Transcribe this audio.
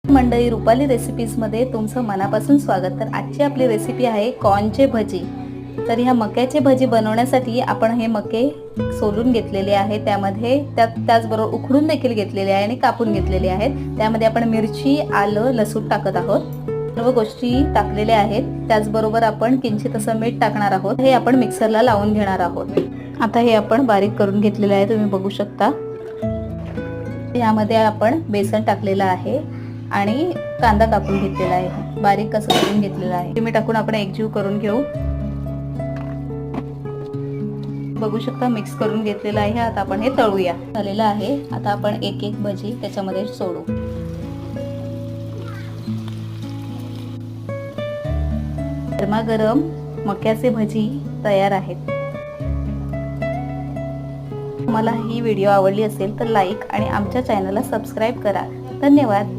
मंडळी, रुपाली रेसिपीजमध्ये तुमचं मनापासून स्वागत। तर आजची आपली रेसिपी आहे कॉर्नचे भजी। तर ह्या मक्याचे भजी बनवण्यासाठी आपण हे मके सोलून घेतलेले आहे, त्यामध्ये त्याचबरोबर उकडून देखील घेतलेले आहे आणि कापून घेतलेले आहेत। त्यामध्ये आपण मिरची, आलं, लसूण टाकत आहोत। सर्व गोष्टी टाकलेल्या आहेत। त्याचबरोबर आपण किंचित असं मीठ टाकणार आहोत। हे आपण मिक्सरला लावून घेणार आहोत। आता हे आपण बारीक करून घेतलेले आहे, तुम्ही बघू शकता। यामध्ये आपण बेसन टाकलेलं आहे आणि कांदा कापून घेतलेला आहे, बारीक कसं करून घेतलेला आहे। मी टाकून आपण एकजीव करून घेऊ। बघू शकता मिक्स करून घेतलेला आहे। आता आपण हे तळूया। झालेलं आहे। आता आपण एक एक भजी त्याच्यामध्ये सोडू। गरमागरम मक्याचे भजी तयार आहेत। तुम्हाला ही व्हिडिओ आवडली असेल तर लाईक आणि आमच्या चॅनलला सबस्क्राईब करा। धन्यवाद।